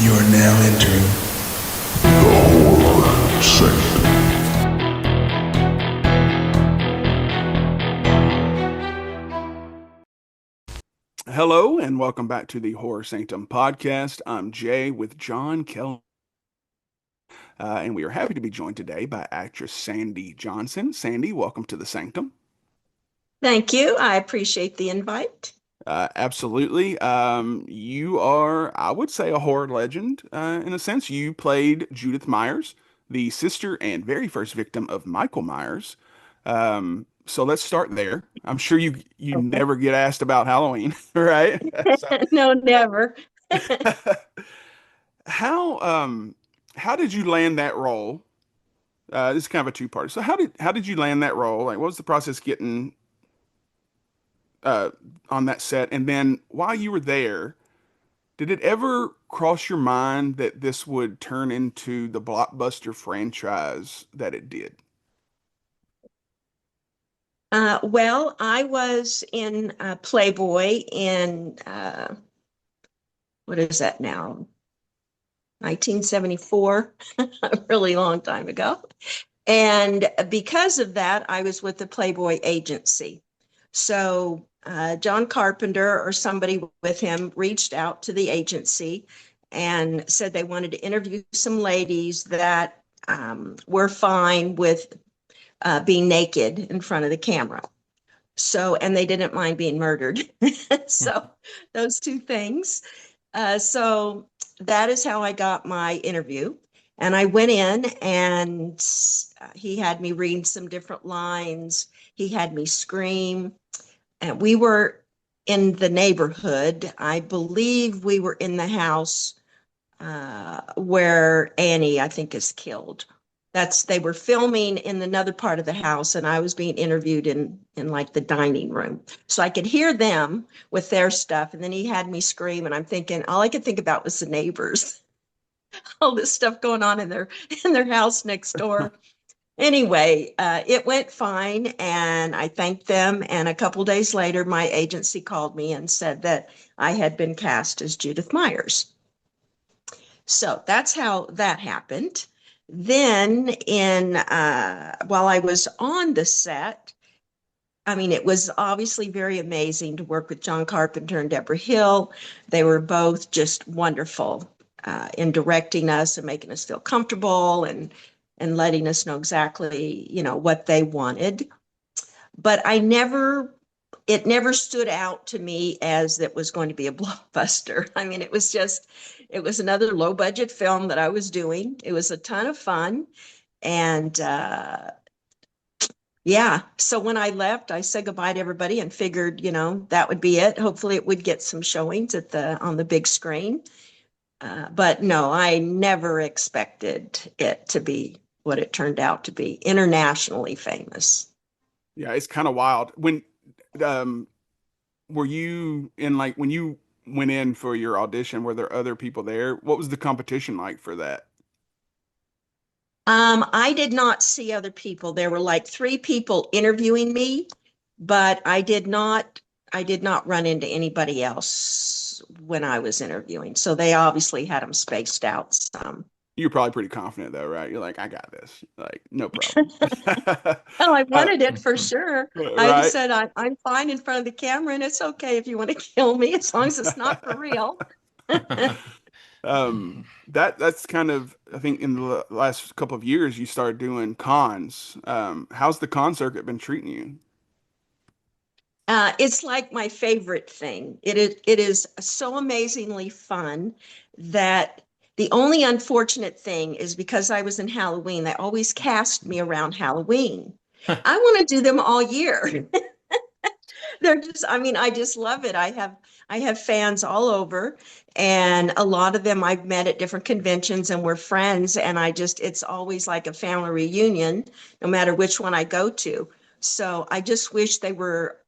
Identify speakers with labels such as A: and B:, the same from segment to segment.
A: You are now entering the horror sanctum.
B: Hello, and welcome back to the Horror Sanctum podcast. I'm Jay with John Kelly, and we are happy to be joined today by actress Sandy Johnson. Sandy, welcome to the Sanctum.
C: Thank you. I appreciate the invite.
B: Absolutely. You are, I would say, a horror legend in a sense. You played Judith Myers, the sister and very first victim of Michael Myers. So let's start there. I'm sure you
C: Okay.
B: never get asked about Halloween, right? So,
C: No, never.
B: how how did you land that role? This is kind of a two-part. So how did you land that role? Like, what was the process getting uh on that set? And then while you were there, did it ever cross your mind that this would turn into the blockbuster franchise that it did?
C: Well, I was in Playboy in what is that now? 1974, a really long time ago. And because of that, I was with the Playboy agency. So John Carpenter or somebody with him reached out to the agency and said they wanted to interview some ladies that were fine with being naked in front of the camera. So, and they didn't mind being murdered. So, those two things. So, that is how I got my interview. And I went in and he had me read some different lines. He had me scream. And we were in the neighborhood. I believe we were in the house where Annie, I think, is killed. They were filming in another part of the house, and I was being interviewed in like the dining room. So I could hear them with their stuff, and then he had me scream, and I'm thinking all I could think about was the neighbors, all this stuff going on in their house next door. Anyway, it went fine, and I thanked them. And a couple days later, my agency called me and said that I had been cast as Judith Myers. So that's how that happened. Then while I was on the set, I mean, it was obviously very amazing to work with John Carpenter and Deborah Hill. They were both just wonderful in directing us and making us feel comfortable and letting us know exactly, what they wanted. But it never stood out to me as that was going to be a blockbuster. I mean, it was another low budget film that I was doing. It was a ton of fun. And yeah, so when I left, I said goodbye to everybody and figured, that would be it. Hopefully it would get some showings on the big screen. But no, I never expected it to be what it turned out to be, internationally famous.
B: Yeah, it's kind of wild. Um were you in like when you went in for your audition, were there other people there? What was the competition like for that?
C: I did not see other people. There were like three people interviewing me, but I did not run into anybody else when I was interviewing. So they obviously had them spaced out some.
B: You're probably pretty confident though, right? You're like, I got this. Like, no problem.
C: Well, I
B: Uh,
C: wanted it for sure. I
B: right?
C: said, I'm fine in front of the camera and it's okay if you want to kill me as long as it's not for real.
B: That's kind of, I think in the last couple of years you started doing cons. How's the con circuit been treating you?
C: It's like my favorite thing. It is so amazingly fun that the only unfortunate thing is because I was in Halloween, they always cast me around Halloween. I want to do them all year. I mean, I just love it. I have fans all over, and a lot of them I've met at different conventions and we're friends, and it's always like a family reunion, no matter which one I go to. So I just wish they were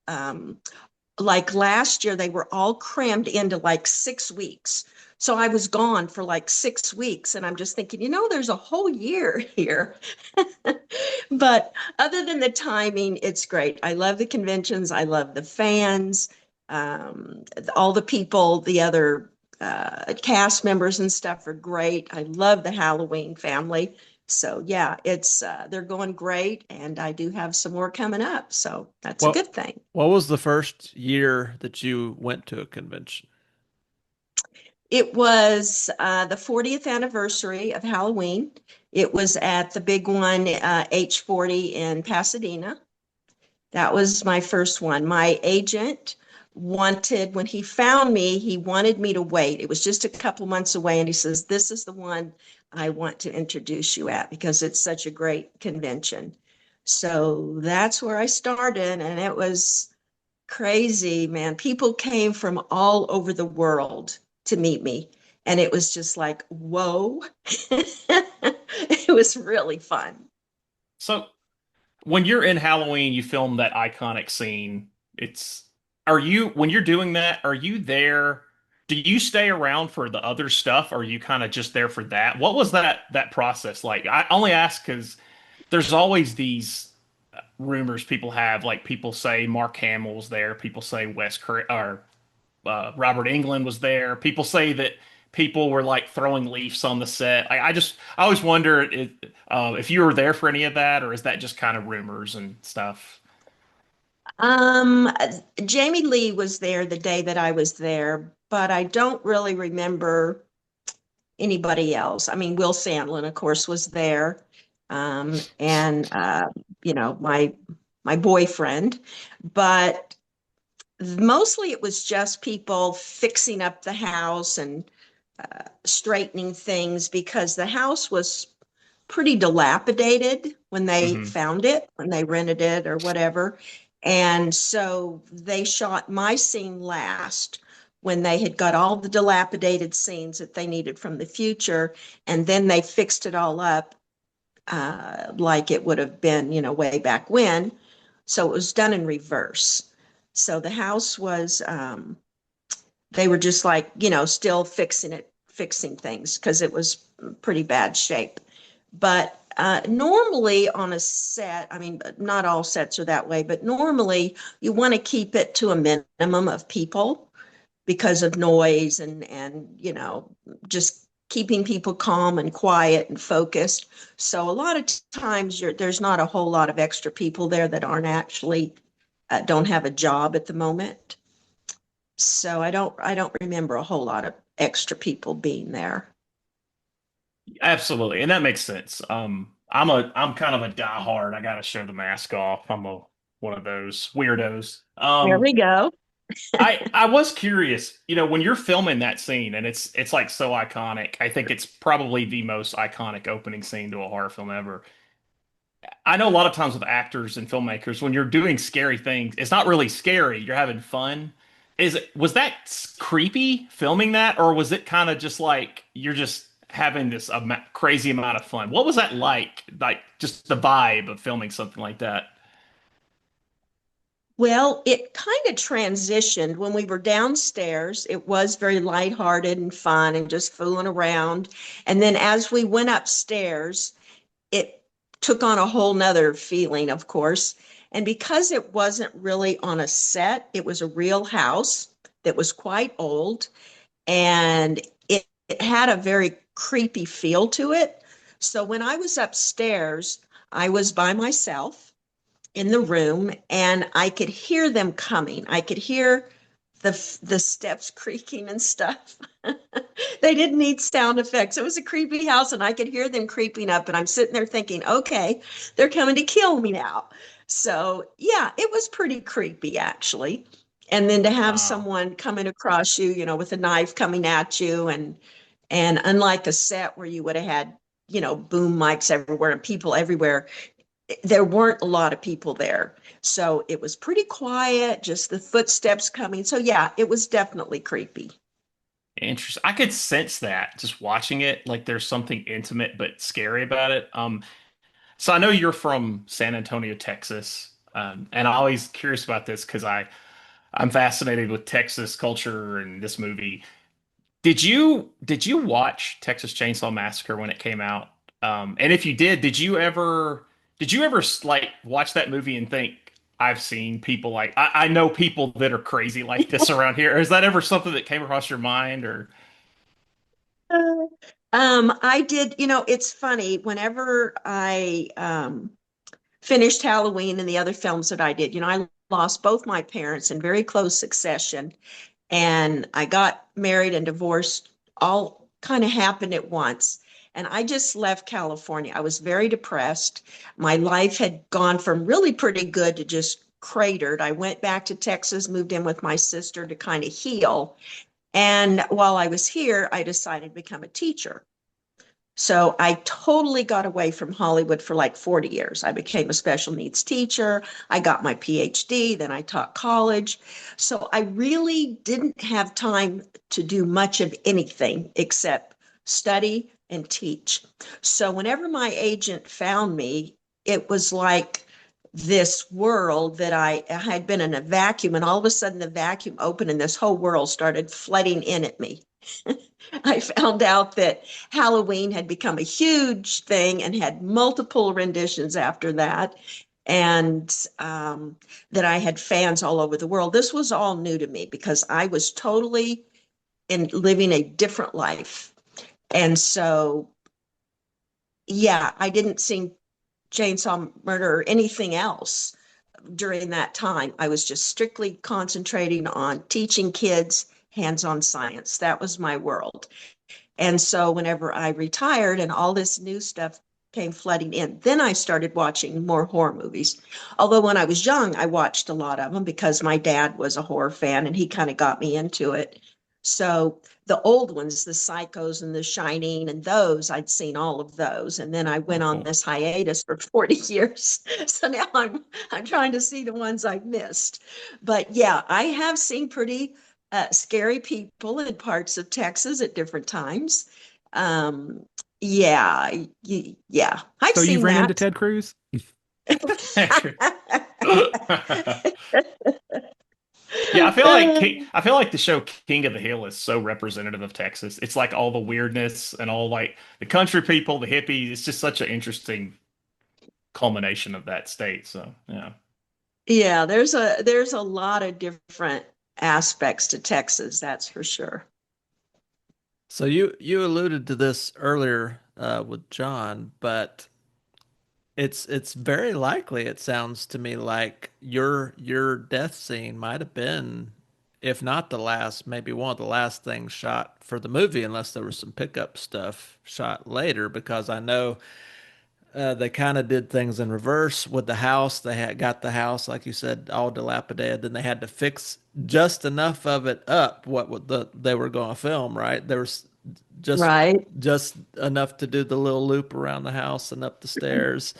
C: like last year, they were all crammed into like 6 weeks. So I was gone for like 6 weeks, and I'm just thinking, there's a whole year here. But other than the timing, it's great. I love the conventions. I love the fans, all the people, the other cast members and stuff are great. I love the Halloween family. So yeah, it's they're going great, and I do have some more coming up. So that's a
D: What
C: good thing.
D: what was the first year that you went to a convention?
C: It was the 40th anniversary of Halloween. It was at the big one, H40 in Pasadena. That was my first one. My agent wanted, when he found me, he wanted me to wait. It was just a couple months away. And he says, "This is the one I want to introduce you at because it's such a great convention." So that's where I started. And it was crazy, man. People came from all over the world to meet me. And it was just like, whoa. It was really fun.
E: So when you're in Halloween, you film that iconic scene. It's are you when you're doing that, are you there? Do you stay around for the other stuff, or are you kind of just there for that? What was that process like? I only ask because there's always these rumors people have, like people say Mark Hamill's there, people say or Robert England was there. People say that people were like throwing leaves on the set. I always wonder if you were there for any of that, or is that just kind of rumors and stuff?
C: Um, Jamie Lee was there the day that I was there, but I don't really remember anybody else. I mean, Will Sandlin, of course, was there, and you know, my boyfriend, but mostly it was just people fixing up the house and straightening things because the house was pretty dilapidated when they
E: Hmm.
C: found it, when they rented it or whatever. And so they shot my scene last when they had got all the dilapidated scenes that they needed from the future. And then they fixed it all up like it would have been, you know, way back when. So it was done in reverse. So the house was, they were just like, you know, still fixing it, fixing things because it was pretty bad shape. But normally on a set, I mean, not all sets are that way, but normally you want to keep it to a minimum of people because of noise and you know, just keeping people calm and quiet and focused. So a lot of times there's not a whole lot of extra people there that aren't actually don't have a job at the moment. So I don't remember a whole lot of extra people being there.
E: Absolutely, and that makes sense. I'm kind of a diehard. I gotta show the mask off. I'm a one of those weirdos.
C: There we go.
E: I was curious, when you're filming that scene and it's like so iconic. I think it's probably the most iconic opening scene to a horror film ever. I know a lot of times with actors and filmmakers, when you're doing scary things, it's not really scary. You're having fun. Was that creepy filming that, or was it kind of just like you're just having this crazy amount of fun? What was that like? Like just the vibe of filming something like that?
C: Well, it kind of transitioned when we were downstairs. It was very lighthearted and fun and just fooling around. And then as we went upstairs, it took on a whole nother feeling, of course. And because it wasn't really on a set, it was a real house that was quite old and it had a very creepy feel to it. So when I was upstairs, I was by myself in the room and I could hear them coming. I could hear the steps creaking and stuff. They didn't need sound effects. It was a creepy house and I could hear them creeping up and I'm sitting there thinking, okay, they're coming to kill me now. So, yeah, it was pretty creepy actually. And then to have
E: Wow.
C: someone coming across you, you know, with a knife coming at you and unlike a set where you would have had, you know, boom mics everywhere and people everywhere, there weren't a lot of people there. So it was pretty quiet, just the footsteps coming. So yeah, it was definitely creepy.
E: Interesting. I could sense that just watching it. Like there's something intimate but scary about it. So I know you're from San Antonio, Texas, and I'm always curious about this because I'm fascinated with Texas culture and this movie. Did you watch Texas Chainsaw Massacre when it came out? And if you did you ever like watch that movie and think I've seen people I know people that are crazy like this around here? Is that ever something that came across your mind or?
C: I did, it's funny, whenever I finished Halloween and the other films that I did, I lost both my parents in very close succession. And I got married and divorced, all kind of happened at once. And I just left California. I was very depressed. My life had gone from really pretty good to just cratered. I went back to Texas, moved in with my sister to kind of heal. And while I was here, I decided to become a teacher. So I totally got away from Hollywood for like 40 years. I became a special needs teacher. I got my PhD, then I taught college. So I really didn't have time to do much of anything except study and teach. So whenever my agent found me, it was like this world that I had been in a vacuum, and all of a sudden the vacuum opened and this whole world started flooding in at me. I found out that Halloween had become a huge thing and had multiple renditions after that, and that I had fans all over the world. This was all new to me because I was totally in living a different life. And so, yeah, I didn't see Chainsaw Murder or anything else during that time. I was just strictly concentrating on teaching kids hands-on science. That was my world. And so whenever I retired and all this new stuff came flooding in, then I started watching more horror movies. Although when I was young, I watched a lot of them because my dad was a horror fan and he kind of got me into it. So the old ones, the Psychos and the Shining and those, I'd seen all of those. And then I went on this hiatus for 40 years. So now I'm trying to see the ones I've missed. But yeah, I have seen pretty scary people in parts of Texas at different times. Um, yeah, yeah, I've
F: So you've
C: seen
F: ran into
C: that.
F: Ted Cruz?
E: Yeah, I feel like the show King of the Hill is so representative of Texas. It's like all the weirdness and all like the country people, the hippies. It's just such an interesting culmination of that state. So yeah.
C: Yeah, there's a lot of different aspects to Texas, that's for sure.
D: So you alluded to this earlier with John, but it's very likely, it sounds to me like your death scene might have been, if not the last, maybe one of the last things shot for the movie, unless there was some pickup stuff shot later, because I know they kind of did things in reverse with the house. They had got the house, like you said, all dilapidated. Then they had to fix just enough of it up they were going to film. Right, there was just
C: Right.
D: just enough to do the little loop around the house and up the stairs.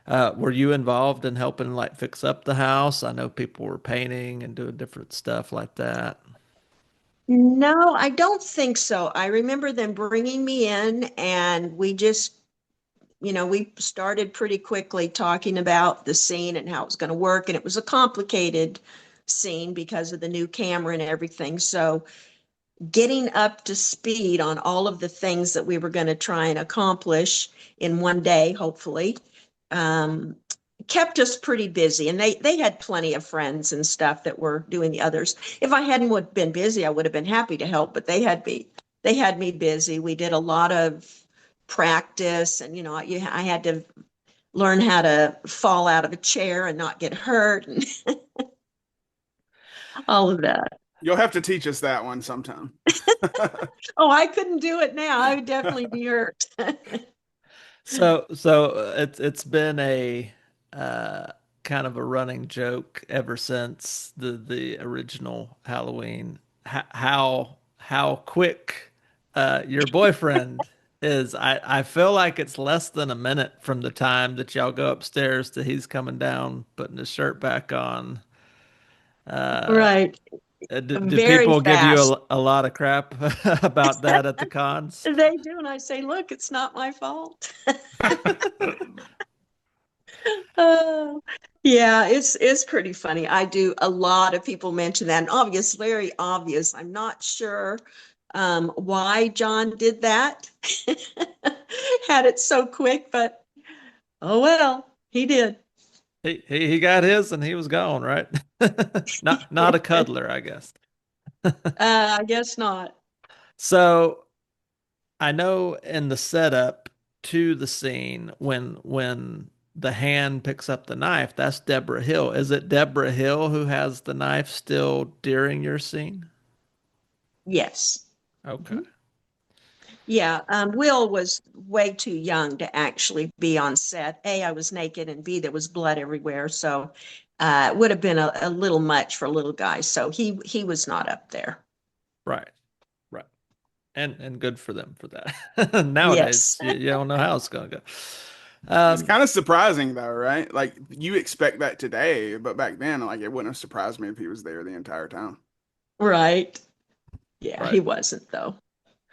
D: Were you involved in helping like fix up the house? I know people were painting and doing different stuff like that.
C: No, I don't think so. I remember them bringing me in and we just, we started pretty quickly talking about the scene and how it was going to work. And it was a complicated scene because of the new camera and everything. So getting up to speed on all of the things that we were going to try and accomplish in one day, hopefully, um, kept us pretty busy. And they had plenty of friends and stuff that were doing the others. If I hadn't would been busy, I would have been happy to help, but they had me busy. We did a lot of practice, and I had to learn how to fall out of a chair and not get hurt and all of that.
B: You'll have to teach us that one sometime.
C: Oh, I couldn't do it now. I would definitely be hurt.
D: So it's been a kind of a running joke ever since the original Halloween. How quick your boyfriend is. I feel like it's less than a minute from the time that y'all go upstairs to he's coming down, putting his shirt back on.
C: Right.
D: Do
C: Very
D: people give you
C: fast.
D: a lot of crap about that at the cons?
C: They do. And I say, look, it's not my fault. Oh, yeah, it's pretty funny. I do a lot of people mention that, and obvious, very obvious. I'm not sure why John did that. Had it so quick, but oh well, he did.
D: He got his and he was gone, right? Not a cuddler, I guess.
C: I guess not.
D: So I know in the setup to the scene when the hand picks up the knife, that's Deborah Hill. Is it Deborah Hill who has the knife still during your scene?
C: Yes.
D: Okay.
C: Yeah, Will was way too young to actually be on set. A, I was naked, and B, there was blood everywhere. So it would have been a little much for a little guy. So he was not up there.
D: Right. Right. And good for them for that.
C: Yes.
D: Nowadays, you don't know how it's gonna go.
B: It's kind of surprising though, right? Like you expect that today, but back then, like it wouldn't have surprised me if he was there the entire time.
C: Right. Yeah, he
D: Right.
C: wasn't though.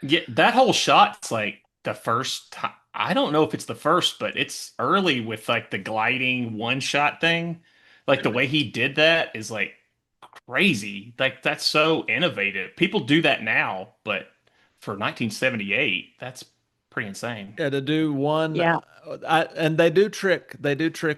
E: Yeah, that whole shot's like the first time. I don't know if it's the first, but it's early with like the gliding one shot thing. Like the way he did that is like crazy. Like that's so innovative. People do that now, but for 1978, that's pretty insane.
D: Yeah, to do one,
C: Yeah.
D: and they do trick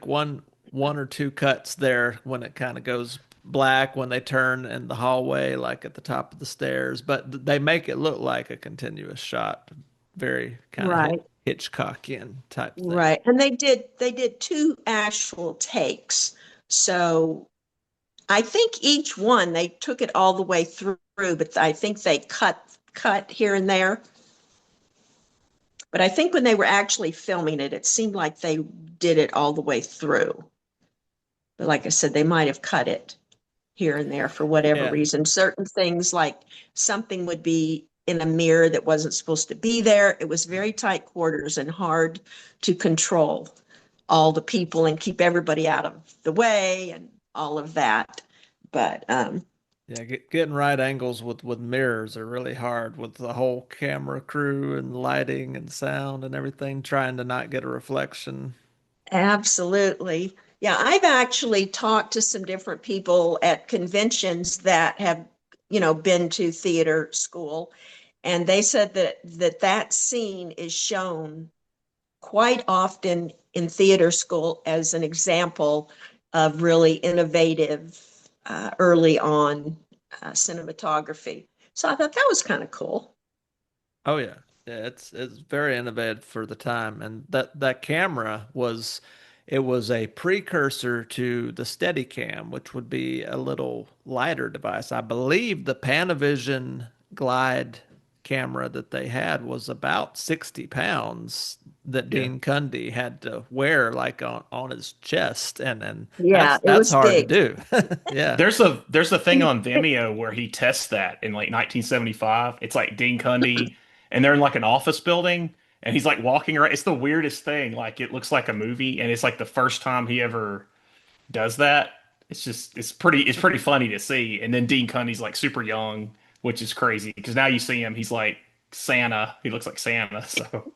D: one or two cuts there when it kind of goes black when they turn in the hallway, like at the top of the stairs. But they make it look like a continuous shot, very kind of
C: Right.
D: Hitchcockian type thing.
C: Right. And they did two actual takes. So I think each one they took it all the way through, but I think they cut here and there. But I think when they were actually filming it, it seemed like they did it all the way through. But like I said, they might have cut it here and there for whatever
D: Yeah,
C: reason. Certain things like something would be in a mirror that wasn't supposed to be there. It was very tight quarters and hard to control all the people and keep everybody out of the way and all of that. But
D: yeah, getting right angles with mirrors are really hard with the whole camera crew and lighting and sound and everything, trying to not get a reflection.
C: absolutely. Yeah, I've actually talked to some different people at conventions that have, been to theater school, and they said that scene is shown quite often in theater school as an example of really innovative early on cinematography. So I thought that was kind of cool.
D: Oh yeah. Yeah, it's very innovative for the time. And that camera was it was a precursor to the Steadicam, which would be a little lighter device. I believe the Panavision Glide camera that they had was about 60 pounds that
E: Yeah.
D: Dean Cundy had to wear like on his chest and
C: Yeah, it
D: that's
C: was
D: hard to
C: big.
D: do. Yeah.
E: There's a thing on Vimeo where he tests that in like 1975. It's like Dean Cundy, and they're in like an office building, and he's like walking around. It's the weirdest thing. Like it looks like a movie, and it's like the first time he ever does that. It's pretty funny to see. And then Dean Cundy's like super young, which is crazy because now you see him, he's like Santa. He looks like Santa. So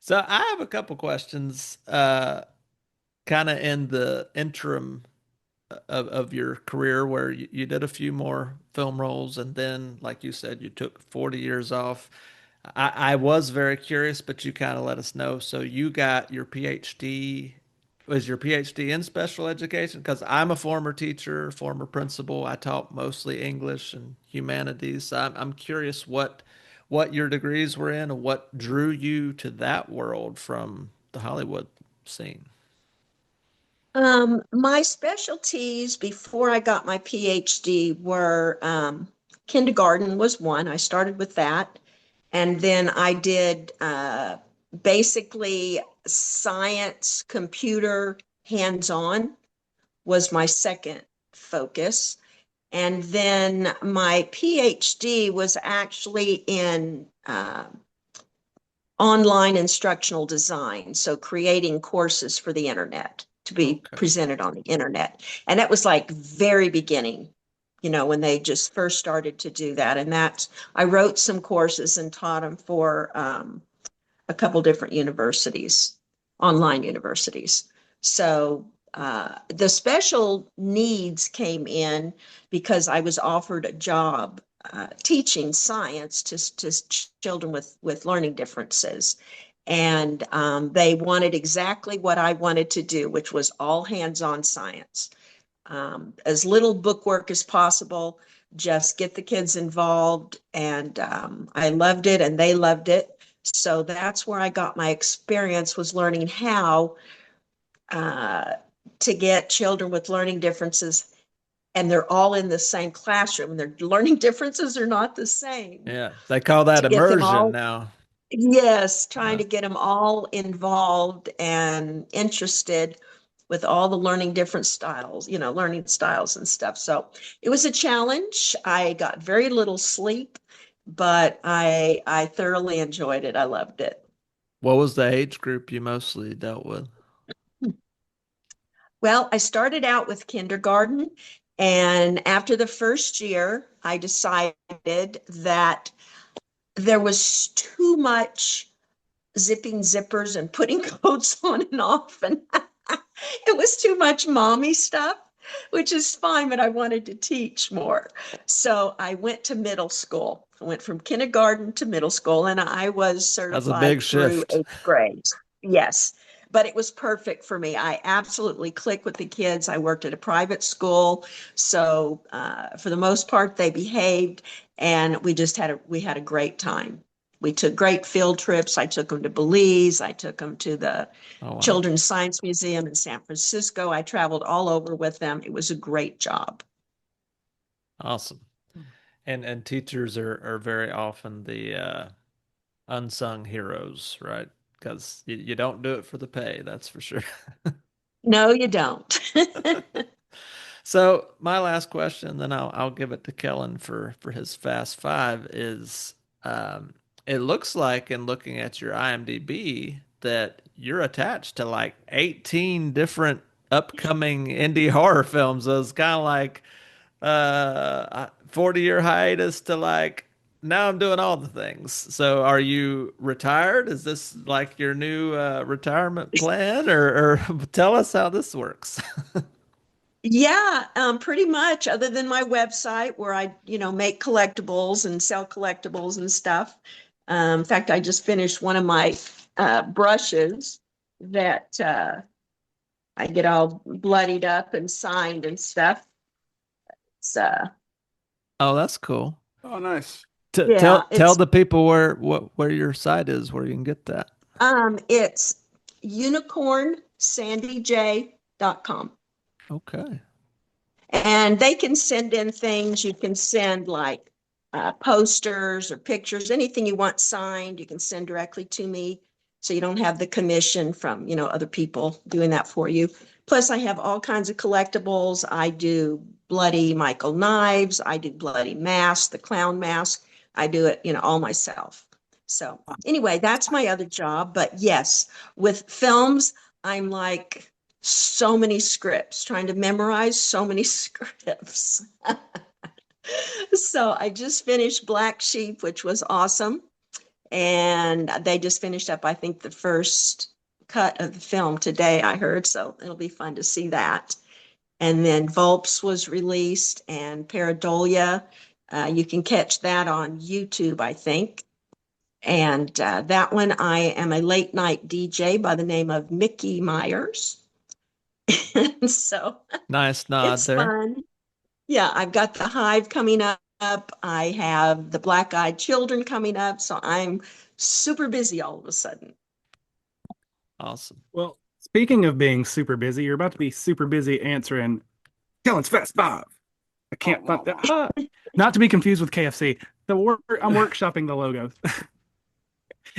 D: So I have a couple questions, kind of in the interim of your career where you did a few more film roles and then, like you said, you took 40 years off. I was very curious, but you kind of let us know. So you got your PhD. Was your PhD in special education? Because I'm a former teacher, former principal. I taught mostly English and humanities. So I'm curious what your degrees were in and what drew you to that world from the Hollywood scene.
C: My specialties before I got my PhD were kindergarten was one. I started with that. And then I did basically science, computer, hands-on was my second focus. And then my PhD was actually in online instructional design. So creating courses for the internet to be
D: Okay.
C: presented on the internet. And that was like very beginning, when they just first started to do that. And I wrote some courses and taught them for a couple different universities, online universities. So the special needs came in because I was offered a job teaching science to children with learning differences. And they wanted exactly what I wanted to do, which was all hands-on science. As little bookwork as possible, just get the kids involved. And I loved it and they loved it. So that's where I got my experience, was learning how uh, to get children with learning differences, and they're all in the same classroom. Their learning differences are not the same.
D: Yeah, they call that
C: To get them
D: immersion
C: all,
D: now.
C: yes, trying
D: Yeah.
C: to get them all involved and interested with all the learning different styles, learning styles and stuff. So it was a challenge. I got very little sleep, but I thoroughly enjoyed it. I loved it.
D: What was the age group you mostly dealt with?
C: Well, I started out with kindergarten, and after the first year, I decided that there was too much zipping zippers and putting coats on and off, and it was too much mommy stuff, which is fine, but I wanted to teach more. So I went to middle school. I went from kindergarten to middle school, and I was
D: That's a big
C: certified through
D: shift.
C: 8th grade. Yes, but it was perfect for me. I absolutely clicked with the kids. I worked at a private school, so for the most part, they behaved, and we had a great time. We took great field trips. I took them to Belize. I took them to the
D: Oh, wow.
C: Children's Science Museum in San Francisco. I traveled all over with them. It was a great job.
D: Awesome. And teachers are very often the unsung heroes, right? Because you don't do it for the pay, that's for sure.
C: No, you don't.
D: So my last question, then I'll give it to Kellen for his fast five is it looks like in looking at your IMDb that you're attached to like 18 different upcoming indie horror films. So it's kind of like 40-year hiatus to like now I'm doing all the things. So are you retired? Is this like your new retirement plan or tell us how this works?
C: Yeah, pretty much, other than my website where I, make collectibles and sell collectibles and stuff. In fact, I just finished one of my brushes that I get all bloodied up and signed and stuff. So
D: Oh, that's cool.
B: Oh, nice.
C: yeah,
D: Tell the people where your site is, where you can get that.
C: it's unicornsandyj.com.
D: Okay.
C: And they can send in things. You can send like posters or pictures, anything you want signed, you can send directly to me. So you don't have the commission from, other people doing that for you. Plus, I have all kinds of collectibles. I do bloody Michael knives. I do bloody mask, the clown mask. I do it, all myself. So anyway, that's my other job. But yes, with films, I'm like so many scripts, trying to memorize so many scripts. So I just finished Black Sheep, which was awesome. And they just finished up, I think, the first cut of the film today, I heard. So it'll be fun to see that. And then Volps was released, and Paradolia. You can catch that on YouTube, I think. And that one, I am a late night DJ by the name of Mickey Myers. And so
D: Nice nod
C: it's
D: there.
C: fun. Yeah, I've got the Hive coming up. I have the Black Eyed Children coming up. So I'm super busy all of a sudden.
D: Awesome.
F: Well, speaking of being super busy, you're about to be super busy answering Kellen's Fast Five. I can't find that. Not to be confused with KFC. I'm workshopping the logos.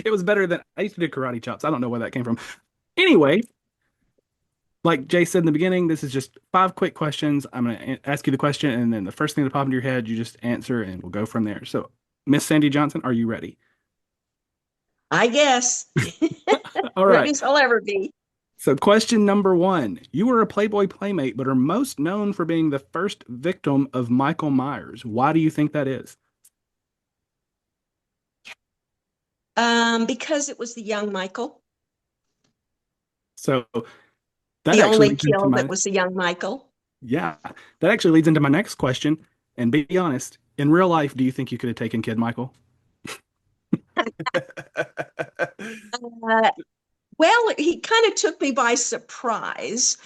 F: It was better than I used to do karate chops. I don't know where that came from. Anyway, like Jay said in the beginning, this is just 5 quick questions. I'm going to ask you the question, and then the first thing that pops into your head, you just answer, and we'll go from there. So, Miss Sandy Johnson, are you ready?
C: I guess.
F: All
C: Ready
F: right.
C: as I'll ever be.
F: So, question number 1. You were a Playboy Playmate, but are most known for being the first victim of Michael Myers. Why do you think that is?
C: Because it was the young Michael.
F: So, that
C: The
F: actually
C: only
F: leads into
C: kill
F: my
C: that was the young Michael.
F: yeah. That actually leads into my next question. And be honest, in real life, do you think you could have taken Kid Michael?
C: Uh, well, he kind of took me by surprise.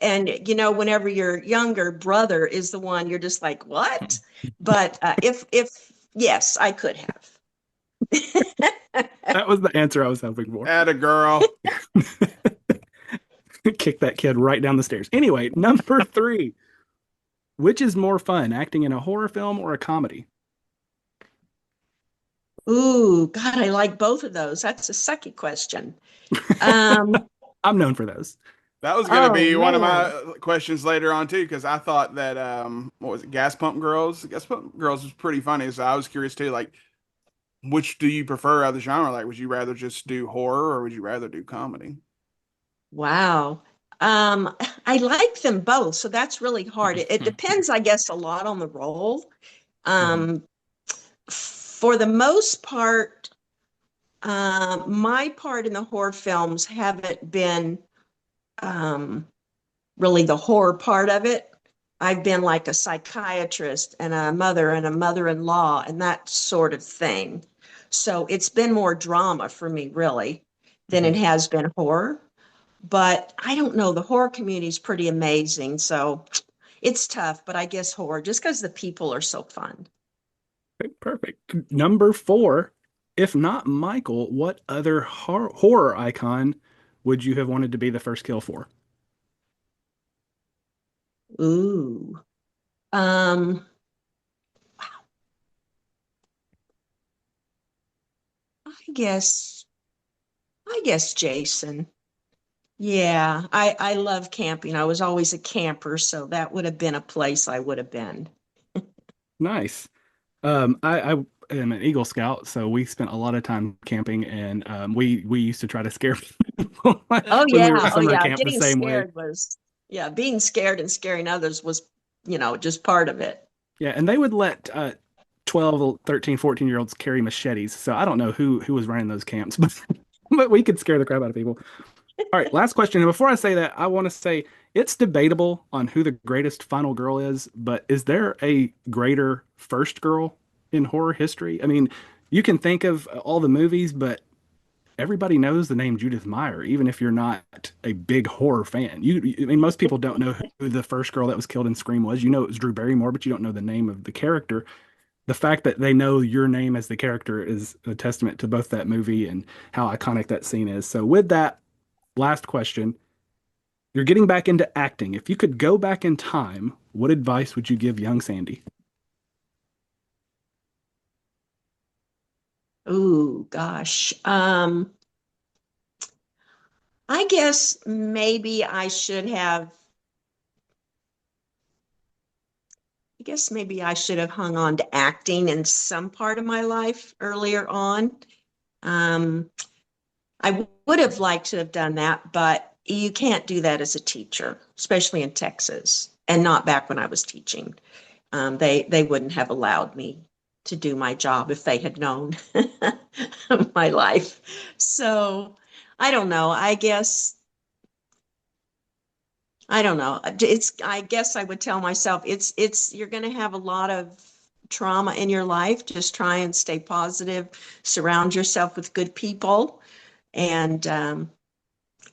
C: And whenever your younger brother is the one, you're just like, what? But if yes, I could have.
F: That was the answer I was hoping for.
B: Atta girl.
F: Kick that kid right down the stairs. Anyway, number 3. Which is more fun, acting in a horror film or a comedy?
C: Ooh, God, I like both of those. That's a sucky question. Um,
F: I'm known for those.
B: That was going to
C: Oh,
B: be one of
C: man.
B: my questions later on too, because I thought that what was it, Gas Pump Girls? Gas Pump Girls was pretty funny, so I was curious too. Like, which do you prefer out of the genre? Like, would you rather just do horror or would you rather do comedy?
C: Wow. I like them both, so that's really hard. It depends, I guess, a lot on the role. Um, for the most part, my part in the horror films haven't been really the horror part of it. I've been like a psychiatrist and a mother-in-law and that sort of thing. So it's been more drama for me, really, than it has been horror. But I don't know, the horror community is pretty amazing. So it's tough, but I guess horror, just because the people are so fun.
F: Okay, perfect. Number 4. If not Michael, what other horror icon would you have wanted to be the first kill for?
C: Ooh. Um, I guess, I guess Jason. Yeah, I love camping. I was always a camper, so that would have been a place I would have been.
F: Nice. I am an Eagle Scout, so we spent a lot of time camping, and we used to try to scare people
C: Oh
F: when we were
C: yeah,
F: at
C: oh
F: summer
C: yeah.
F: camp the
C: Getting
F: same way.
C: scared was, yeah, being scared and scaring others was, just part of it.
F: Yeah, and they would let 12, 13, 14-year-olds carry machetes. So I don't know who was running those camps, but we could scare the crap out of people. All right, last question. And before I say that, I want to say it's debatable on who the greatest final girl is, but is there a greater first girl in horror history? I mean, you can think of all the movies, but everybody knows the name Judith Meyer, even if you're not a big horror fan. I mean, most people don't know who the first girl that was killed in Scream was. You know it was Drew Barrymore, but you don't know the name of the character. The fact that they know your name as the character is a testament to both that movie and how iconic that scene is. So, with that, last question. You're getting back into acting. If you could go back in time, what advice would you give young Sandy?
C: Ooh, gosh. I guess maybe I should have hung on to acting in some part of my life earlier on. Um, I would have liked to have done that, but you can't do that as a teacher, especially in Texas, and not back when I was teaching. They wouldn't have allowed me to do my job if they had known my life. So I don't know. I don't know. I guess I would tell myself you're going to have a lot of trauma in your life. Just try and stay positive, surround yourself with good people, and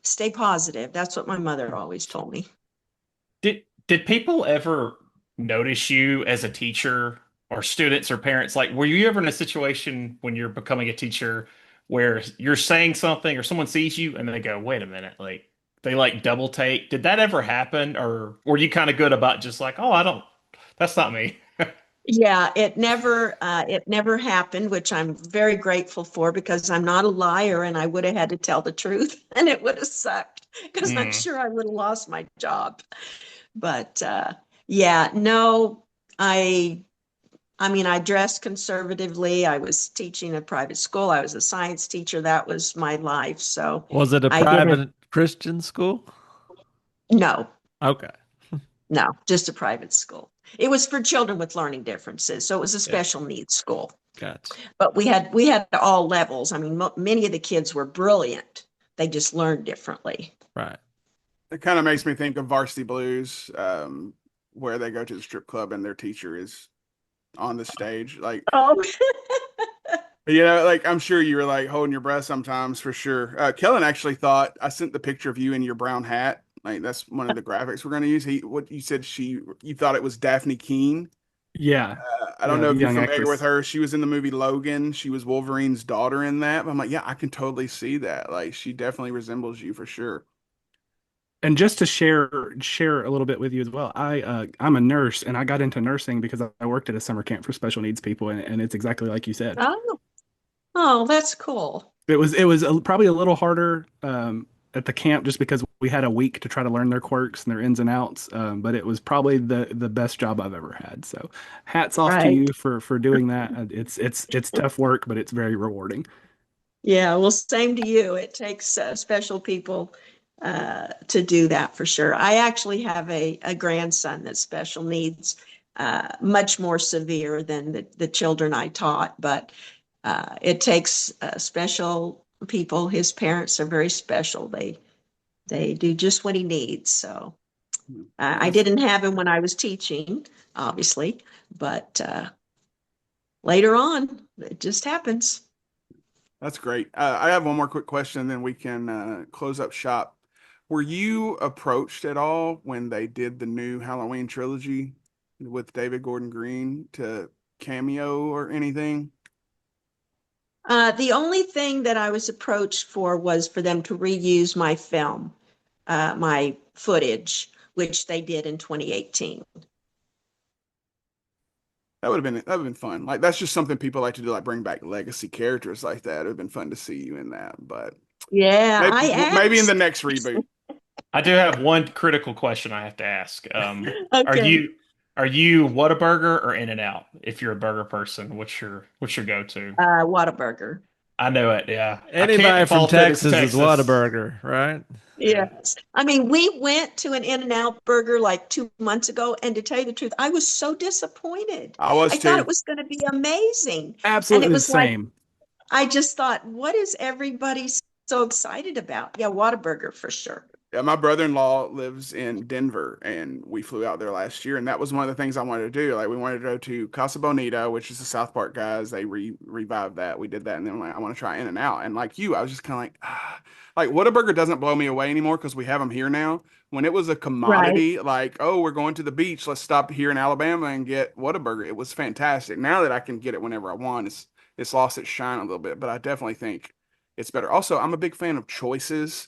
C: stay positive. That's what my mother always told me.
E: Did people ever notice you as a teacher or students or parents? Like, were you ever in a situation when you're becoming a teacher where you're saying something or someone sees you and they go, wait a minute, like they like double take? Did that ever happen? Or were you kind of good about just like, oh, that's not me?
C: Yeah, it never happened, which I'm very grateful for because I'm not a liar and I would have had to tell the truth and it would have sucked because I'm
E: Mm.
C: sure I would have lost my job. But yeah, no, I I mean, I dressed conservatively. I was teaching a private school. I was a science teacher. That was my life. So
D: Was it a
C: I didn't,
D: private Christian school?
C: no,
D: Okay.
C: no, just a private school. It was for children with learning differences. So it was a
D: Yeah.
C: special needs school.
D: Gotcha.
C: But we had all levels. I mean, many of the kids were brilliant. They just learned differently.
D: Right.
B: It kind of makes me think of Varsity Blues, where they go to the strip club and their teacher is on the stage. Like,
C: Oh,
B: like I'm sure you were like holding your breath sometimes for sure. Kellen actually thought I sent the picture of you in your brown hat Like that's one of the graphics we're going to use. What you said you thought it was Daphne Keene.
F: Yeah,
B: I don't
F: yeah,
B: know
F: the
B: if you're
F: young
B: familiar with
F: actress.
B: her. She was in the movie Logan. She was Wolverine's daughter in that. But I'm like, yeah, I can totally see that. Like she definitely resembles you for sure.
F: And just to share a little bit with you as well, I'm a nurse and I got into nursing because I worked at a summer camp for special needs people, and it's exactly like you said.
C: Oh, oh, that's cool.
F: It was probably a little harder at the camp just because we had a week to try to learn their quirks and their ins and outs. But it was probably the best job I've ever had. So hats off to
C: Right.
F: you for doing that. It's tough work, but it's very rewarding.
C: Yeah, well, same to you. It takes special people to do that for sure. I actually have a grandson that's special needs, much more severe than the children I taught, but it takes special people. His parents are very special. They do just what he needs. So I
B: That's,
C: didn't have him when I was teaching, obviously, but later on, it just happens.
B: that's great. I have one more quick question, and then we can close up shop. Were you approached at all when they did the new Halloween trilogy with David Gordon Green to cameo or anything?
C: The only thing that I was approached for was for them to reuse my film, my footage, which they did in 2018.
B: That would have been fun. Like that's just something people like to do, like bring back legacy characters like that. It would have been fun to see you in that, but
C: Yeah,
B: maybe in the next reboot.
E: I do have one critical question I have to ask. Are
C: Okay.
E: you Whataburger or In-N-Out? If you're a burger person, what's your go-to?
C: Whataburger.
E: I know it. Yeah, I
D: Anybody
E: can't
D: from
E: fault it. It's
D: Texas is
E: Texas.
D: Whataburger, right?
E: Yeah.
C: Yes. I mean, we went to an In-N-Out burger like 2 months ago, and to tell you the truth, I was so disappointed.
B: I was
C: I thought
B: too.
C: it was going to be amazing. And it
F: Absolutely the
C: was like,
F: same.
C: I just thought, what is everybody so excited about? Yeah, Whataburger for sure.
B: Yeah, my brother-in-law lives in Denver, and we flew out there last year, and that was one of the things I wanted to do. Like, we wanted to go to Casa Bonita, which is the South Park guys. They revived that. We did that, and then like, I want to try In-N-Out. And like you, I was just kind of like, like Whataburger doesn't blow me away anymore because we have them here now. When it was a
C: Right.
B: commodity, like, oh, we're going to the beach, let's stop here in Alabama and get Whataburger. It was fantastic. Now that I can get it whenever I want, it's lost its shine a little bit, but I definitely think it's better. Also, I'm a big fan of choices.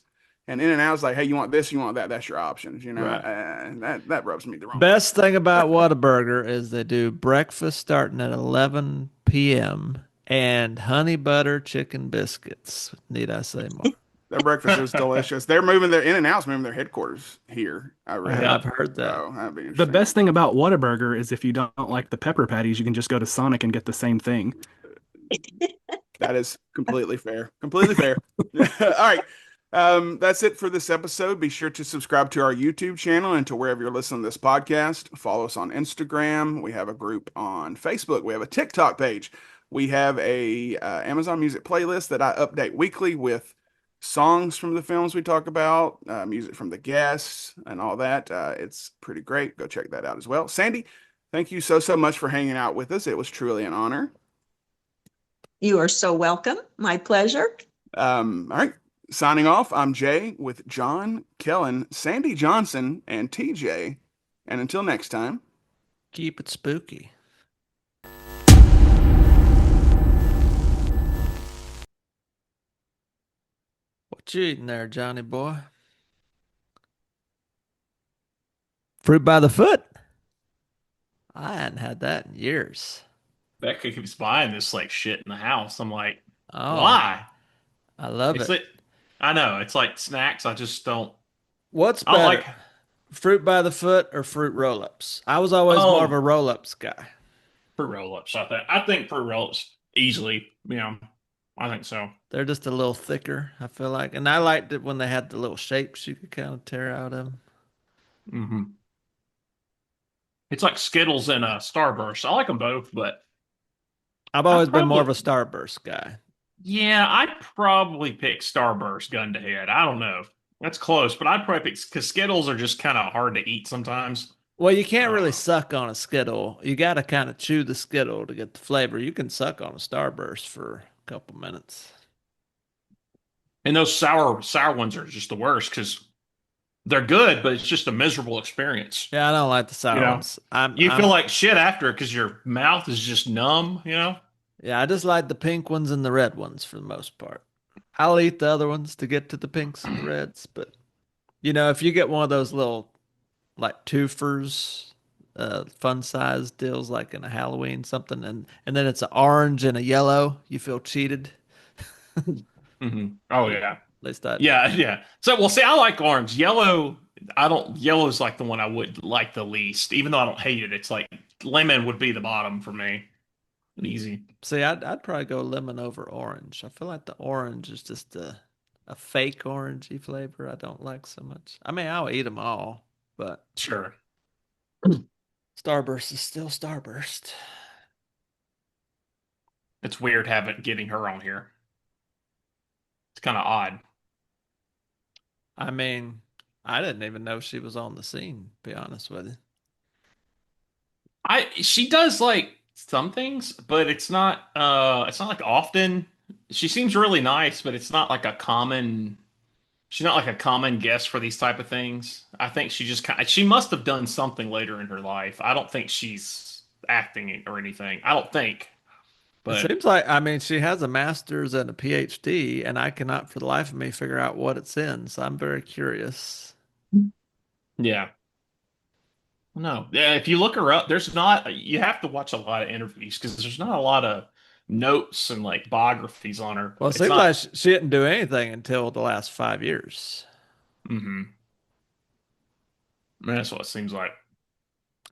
B: And In-N-Out is like, hey, you want this, you want that. That's your options.
D: Right.
B: That rubs me the wrong way.
D: Best thing about Whataburger is they do breakfast starting at 11 p.m. and honey butter chicken biscuits. Need I say more?
B: Their breakfast is delicious. They're moving their In-N-Out's moving their headquarters here. I read.
E: Yeah.
D: I've heard that.
B: So that'd be
F: The
B: interesting.
F: best thing about Whataburger is if you don't like the pepper patties, you can just go to Sonic and get the same thing.
B: That is completely fair. Completely fair. All right. That's it for this episode. Be sure to subscribe to our YouTube channel and to wherever you're listening to this podcast. Follow us on Instagram. We have a group on Facebook. We have a TikTok page. We have a Amazon Music playlist that I update weekly with songs from the films we talk about, music from the guests, and all that. It's pretty great. Go check that out as well. Sandy, thank you so much for hanging out with us. It was truly an honor.
C: You are so welcome. My pleasure.
B: All right. Signing off, I'm Jay with John, Kellen, Sandy Johnson, and TJ. And until next time.
D: Keep it spooky. What you eating there, Johnny boy? Fruit by the foot? I hadn't had that in years.
E: Becca keeps buying this like shit in the house. I'm like,
D: Oh,
E: why?
D: I love
E: It's
D: it.
E: like, I know it's like snacks. I just don't.
D: What's
E: I don't
D: better,
E: like.
D: fruit by the foot or fruit roll-ups? I was always more of a
E: Oh,
D: roll-ups guy.
E: fruit roll-ups. I think fruit roll-ups easily. I think so.
D: They're just a little thicker, I feel like. And I liked it when they had the little shapes you could kind of tear out of them.
E: Hmm. It's like Skittles and Starburst. I like them both, but
D: I've
E: I
D: always been more of a
E: probably
D: Starburst guy.
E: yeah, I'd probably pick Starburst gun to head. I don't know. That's close, but I'd probably pick because Skittles are just kind of hard to eat sometimes.
D: Well, you can't really
E: Uh,
D: suck on a Skittle. You got to kind of chew the Skittle to get the flavor. You can suck on a Starburst for a couple minutes.
E: and those sour ones are just the worst because They're good, but it's just a miserable experience.
D: Yeah, I don't like the
E: You
D: sour
E: know,
D: ones. I'm
E: you feel
D: I'm
E: like shit after it because your mouth is just numb. You know.
D: yeah, I just like the pink ones and the red ones for the most part. I'll eat the other ones to get to the pinks and the reds, but if you get one of those little like twofers, fun size deals like in a Halloween something, and then it's an orange and a yellow, you feel cheated.
E: Oh
D: At
E: yeah.
D: least I do.
E: Yeah, yeah. So, well, see, I like orange. Yellow, I don't. Yellow's like the one I would like the least, even though I don't hate it. It's like lemon would be the bottom for me. Easy.
D: See, I'd probably go lemon over orange. I feel like the orange is just a fake orangey flavor I don't like so much. I mean, I'll eat them all, but
E: Sure.
D: Starburst is still Starburst.
E: It's weird having getting her on here. It's kind of odd.
D: I mean, I didn't even know she was on the scene, to be honest with you.
E: She does like some things, but it's not like often. She seems really nice, but it's not like a common she's not like a common guest for these type of things. I think she just she must have done something later in her life. I don't think she's acting or anything. I don't think.
D: It
E: But
D: seems like, I mean, she has a master's and a PhD, and I cannot for the life of me figure out what it's in. So I'm very curious.
E: yeah. No. Yeah, if you look her up, there's not you have to watch a lot of interviews because there's not a lot of notes and like biographies on her.
D: Well, it
E: It's
D: seems like
E: not
D: she didn't do anything until the last 5 years.
E: mhm. That's what it seems like.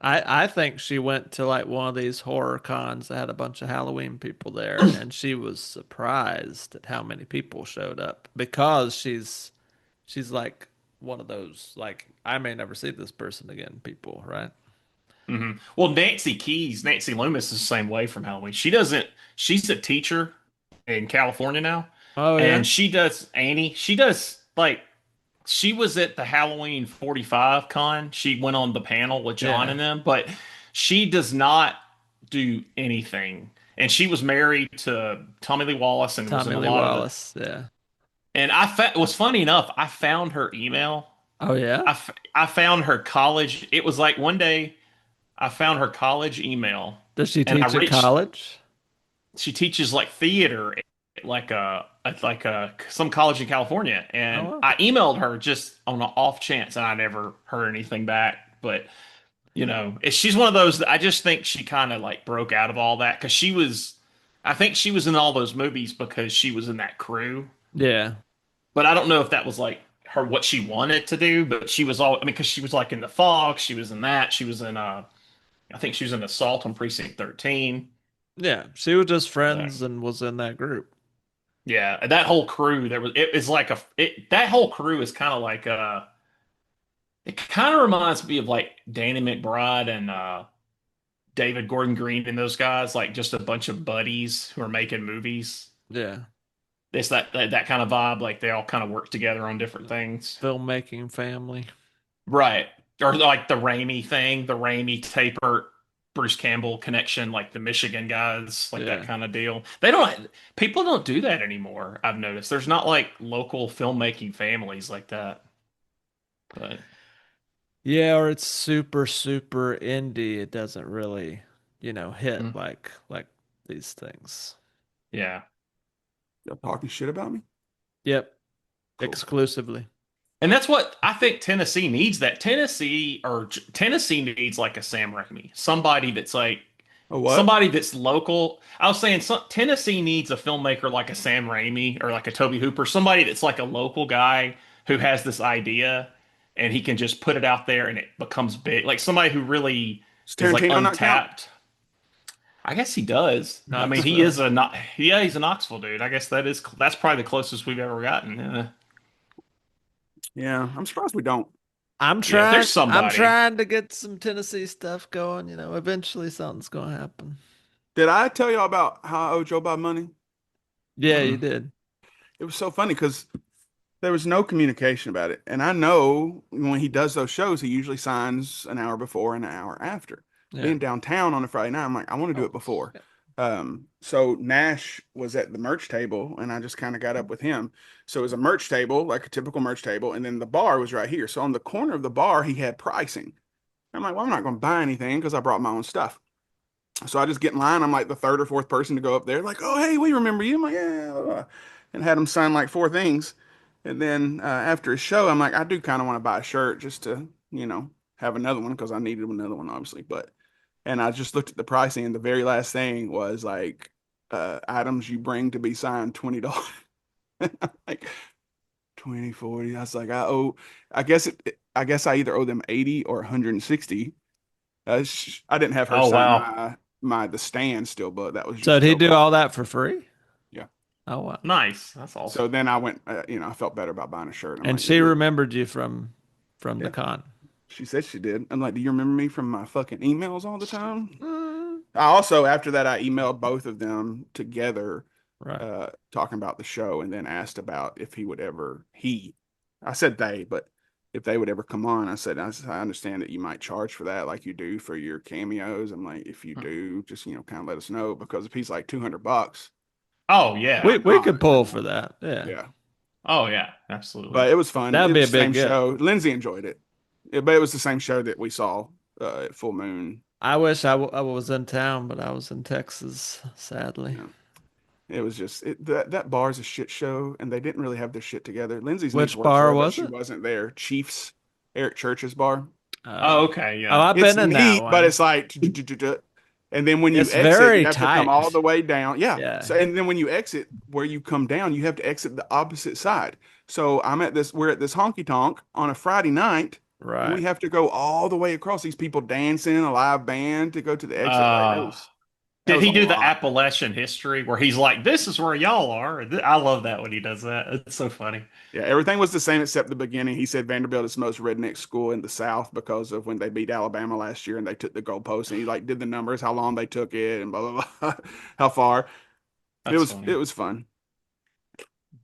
D: I think she went to like one of these horror cons that had a bunch of Halloween people there, and she was surprised at how many people showed up because she's like one of those like I may never see this person again people, right?
E: Well, Nancy Loomis is the same way from Halloween. She's a teacher in California now,
D: Oh
E: and
D: yeah,
E: she does Annie. She does like she was at the Halloween 45 con. She went on the panel with John
D: yeah.
E: and them, but she does not do anything. And she was married to Tommy Lee Wallace and was in
D: Tommy
E: a
D: Lee
E: lot of the.
D: Wallace, yeah.
E: And it was funny enough. I found her email.
D: Oh yeah.
E: I found her college. It was like one day I found her college email,
D: Does she
E: and I
D: teach at
E: reached.
D: college?
E: She teaches like theater at like a some college in California,
D: Oh
E: and
D: wow.
E: I emailed her just on an off chance, and I never heard anything back. But she's one of those that I just think she kind of like broke out of all that because I think she was in all those movies because she was in that crew.
D: Yeah.
E: But I don't know if that was like her what she wanted to do. But she was all I mean, because she was like in the fog, she was in that, she was in I think she was in Assault on Precinct 13.
D: Yeah. She was just
E: Uh,
D: friends and was in that group.
E: Yeah, that whole crew it is like that whole crew is kind of like it kind of reminds me of like Danny McBride and David Gordon Green and those guys, like just a bunch of buddies who are making movies.
D: Yeah.
E: It's that kind of vibe, like they all kind of work together on different things.
D: Filmmaking family.
E: Right. Or like the Raimi thing, the Raimi Taper Bruce Campbell connection, like the Michigan guys, like that
D: Yeah.
E: kind of deal. People don't do that anymore, I've noticed. There's not like local filmmaking families like that. But
D: Yeah, or it's super, super indie. It doesn't really, hit
E: mm,
D: like these things.
E: yeah.
B: Y'all talking shit about me?
D: Yep.
B: Cool.
D: Exclusively.
E: And that's what I think Tennessee needs. That Tennessee needs like a Sam Raimi, somebody that's like
B: A what?
E: somebody that's local. I was saying Tennessee needs a filmmaker like a Sam Raimi or like a Toby Hooper, somebody that's like a local guy who has this idea and he can just put it out there and it becomes big. Like somebody who really
B: Does
E: is like
B: Tarantino not count?
E: untapped. I guess he does. I mean, he
D: Knoxville.
E: is yeah, he's a Knoxville dude. I guess that's probably the closest we've ever gotten. Yeah.
B: Yeah, I'm surprised we don't.
D: I'm
E: Yeah,
D: trying.
E: there's
D: I'm
E: somebody.
D: trying to get some Tennessee stuff going. Eventually something's gonna happen.
B: Did I tell y'all about how I owe Joe Bob money?
D: Yeah, you
E: Mm.
D: did.
B: It was so funny because there was no communication about it. And I know when he does those shows, he usually signs an hour before and an hour after.
D: Yeah.
B: Being downtown on a Friday night, I'm like, I want to do it before. So Nash was at the merch table, and I just kind of got up with him. So it was a merch table, like a typical merch table, and then the bar was right here. So on the corner of the bar, he had pricing. I'm like, well, I'm not going to buy anything because I brought my own stuff. So I just get in line. I'm like the third or fourth person to go up there. Like, oh, hey, we remember you. I'm like, yeah. And had him sign like 4 things. And then after his show, I'm like, I do kind of want to buy a shirt just to, have another one because I needed another one, obviously. And I just looked at the pricing, and the very last thing was like, items you bring to be signed, $20. Like 20, 40. I was like, I guess I either owe them 80 or 160. I didn't have her
E: Oh,
B: sign
E: wow.
B: the stand still, but that was
D: So
B: just
D: did he
B: joke.
D: do all that for free?
B: Yeah.
D: Oh wow.
E: Nice. That's
B: So
E: awesome.
B: then I went, I felt better about buying a shirt. I'm
D: And
B: like,
D: she remembered you from
B: Yeah.
D: the con.
B: She said she did. I'm like, do you remember me from my fucking emails all the time?
D: Mm,
B: I also, after that, I emailed both of them together,
D: right.
B: talking about the show, and then asked about if I said they, but if they would ever come on. I understand that you might charge for that, like you do for your cameos. I'm like, if you do, just, kind of let us know, because if he's like $200,
E: Oh, yeah.
D: We
B: God,
D: could pull for that. Yeah.
B: yeah.
E: Oh, yeah. Absolutely.
B: But it was fun.
D: That'd
B: It
D: be
B: was
D: a
B: the same
D: big get.
B: show. Lindsay enjoyed it. But it was the same show that we saw at Full Moon.
D: I wish I was in town, but I was in Texas, sadly.
B: Yeah. It was just that bar's a shit show, and they didn't really have their shit together. Lindsay's niece
D: Which
B: works
D: bar
B: there, but
D: was
B: she
D: it?
B: wasn't there. Chiefs, Eric Church's bar.
E: Oh, okay.
D: Oh,
E: Yeah.
D: I've
B: It's
D: been in that
B: neat, but
D: one.
B: it's like, and then when you
D: It's
B: exit, you
D: very
B: have to come all
D: tight.
B: the way down. Yeah.
D: Yeah.
B: So, and then when you exit where you come down, you have to exit the opposite side. So we're at this honky tonk on a Friday night, and we
D: Right.
B: have to go all the way across. These people dancing, a live band to go to the exit. Like
E: Uh,
B: that
E: did
B: was
E: he
B: a
E: do the
B: lot.
E: Appalachian history where he's like, "This is where y'all are"? I love that when he does that. It's so funny.
B: Yeah, everything was the same except the beginning. He said Vanderbilt is the most redneck school in the South because of when they beat Alabama last year and they took the goalpost, and he like did the numbers, how long they took it, and blah blah blah, how far. It
E: That's
B: was it
E: funny.
B: was fun.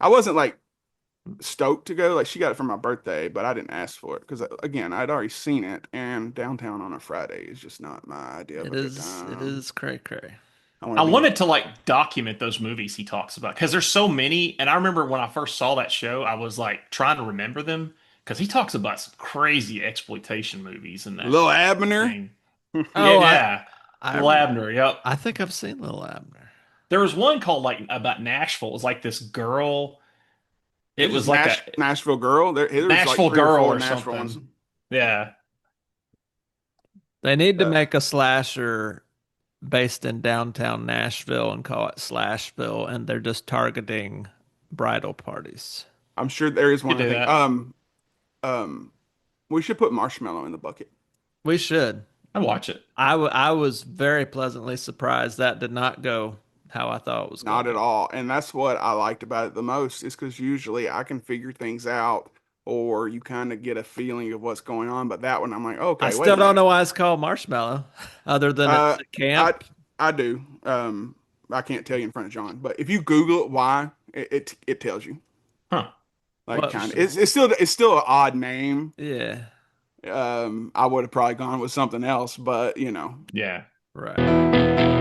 B: I wasn't like stoked to go. Like she got it for my birthday, but I didn't ask for it because again, I'd already seen it, and downtown on a Friday is just not my idea of
D: It
B: a good
D: is. It
B: time.
D: is cray cray.
B: I want
E: I
B: to be.
E: wanted to like document those movies he talks about because there's so many. And I remember when I first saw that show, I was like trying to remember them because he talks about some crazy exploitation movies in that
B: Little Abner.
E: thing. Yeah,
D: Oh,
E: yeah.
D: I
E: Little Abner. Yep.
D: I think I've seen Little Abner.
E: There was one called like about Nashville. It was like this girl. It
B: It's just
E: was like a
B: Nashville Girl. There's like
E: Nashville
B: three or
E: girl
B: four
E: or
B: Nashville ones.
E: something. Yeah.
D: They need to
B: Uh,
D: make a slasher based in downtown Nashville and call it Slashville, and they're just targeting bridal parties.
B: I'm sure there is
E: Could
B: one. I
E: do
B: think.
E: that.
B: Um, we should put Marshmallow in the bucket.
D: We should.
E: I'd watch it.
D: I was very pleasantly surprised that did not go how I thought it was
B: Not
D: going.
B: at all. And that's what I liked about it the most, is because usually I can figure things out, or you kind of get a feeling of what's going on. But that one, I'm like,
D: I
B: okay, wait
D: still
B: a
D: don't
B: minute.
D: know why it's called Marshmallow, other than it's a
B: I
D: camp.
B: I do. I can't tell you in front of John, but if you Google it, why it tells you.
E: Huh.
B: Like
D: Well,
B: kind of,
E: Interesting.
B: it's still an odd name.
D: Yeah,
B: I would have probably gone with something else, but
E: Yeah.
D: right.